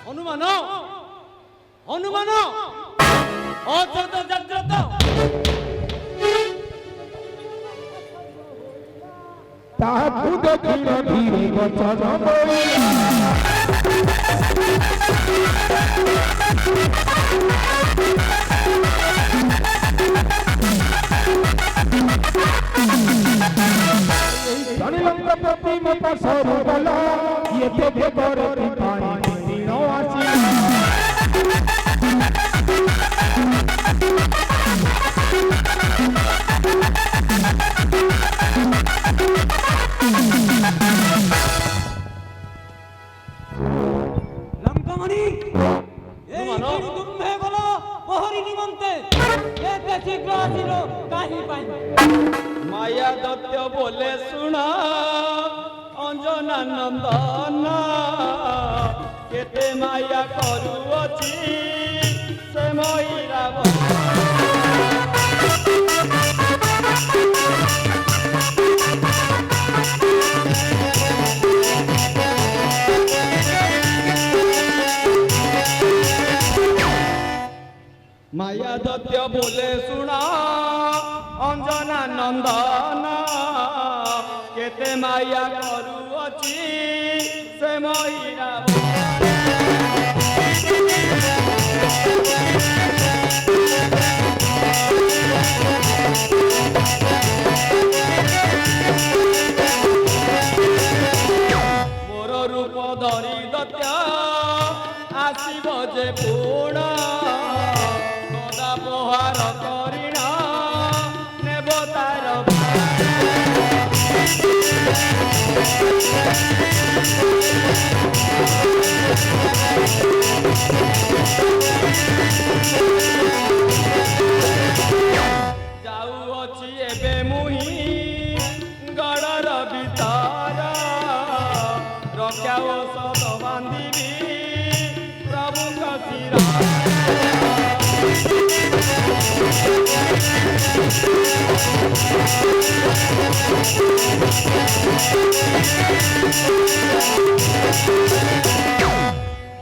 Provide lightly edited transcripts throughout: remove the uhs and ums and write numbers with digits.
হনুমান হনুমান অযত জাগ্রত তাহাকু দেখিল ধীরে বচন বইলা জানিলঙ্ক প্রতিমতা সরবল ইয়েতে দেবর কৃপায় দিন আসি লঙ্কামণি এই তুমি বলো প্রহরী নিমন্তে এতে শীঘ্র আসিল কাহি পাই মায়া দত্ত বলে শুনা অঞ্জনা নন্দন কেতে মায়া করুଅছি সে ময়ূরা মায়া দত্ত বলে শুনা অঞ্জনা নন্দন কেতে মায়া করুଅছি সে ময়ূরা মোর রূপ ধরি দত্ত আসিব যে পুণ প্রহার করিণ নেব তার যাউଅছি ଏବେ ମୁହିଁ ଗଡ଼ର ଭିତର ରକ୍ଷା ଔଷଧ ବାନ୍ଧିବି ପ୍ରଭୁଙ୍କ ଶିର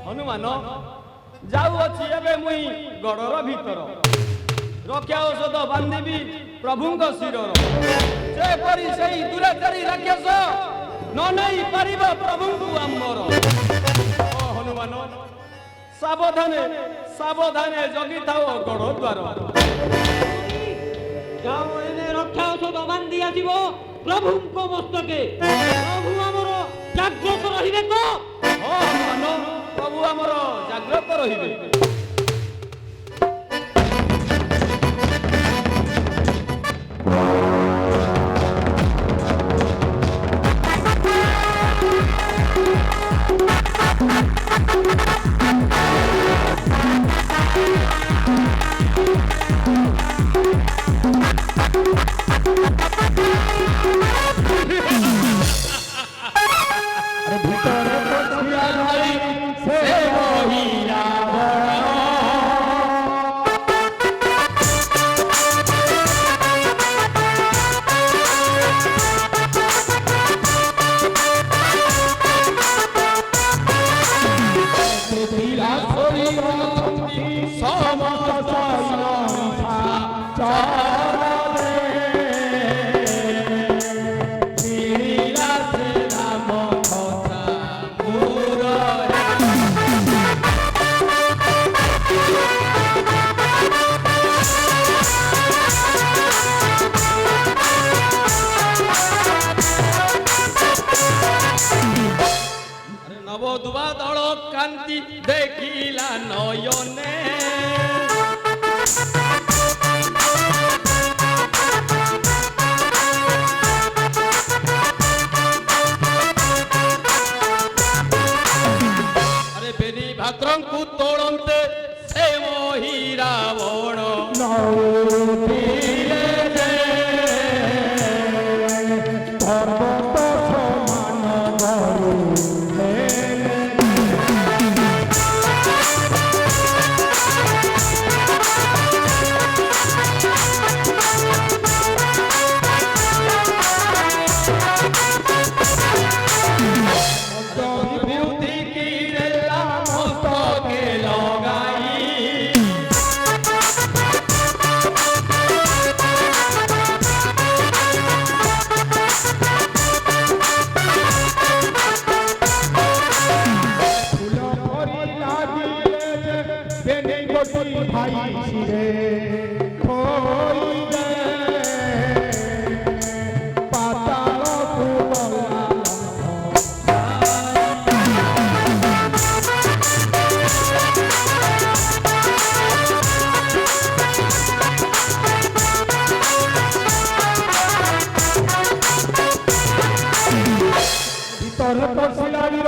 ହନୁମାନ ଯାଉଅଛି ଏବେ ମୁଇଁ ଗଡ଼ର ଭିତର ରକ୍ଷା ଔଷଧ ବାନ୍ଧିବି ପ୍ରଭୁଙ୍କ ଶିରର ଯେପରି ସେଇ ଦୁରାଚାରୀ ରାକ୍ଷସ ନ ନେଇ ପାରିବ ପ୍ରଭୁଙ୍କୁ ଆମର ଓ ହନୁମାନ ସାବଧାନେ ସାବଧାନେ ଜଗିଥାଅ ଗଡ଼ ଦ୍ୱାର ଯାଅ ଏନେ ରକ୍ଷା ଔଷଧ ବାନ୍ଧି ଆସିବ ପ୍ରଭୁଙ୍କ ମସ୍ତକେ ପ୍ରଭୁ ଆମର ଜାଗ୍ରତ ରହିବେ ତ ହଁ ହନୁମାନ ପ୍ରଭୁ ଆମର ଜାଗ୍ରତ ରହିବେ নবদুয়া দল কান্তি দেখিলা নয়নে আরে বেনি ভাদ্রଙ୍କୁ তোড়ন্তে সে মোহি রাবণ পতি ভাই শিরে থই দে পাতাল ফুবলা ভিতরে পশিলারি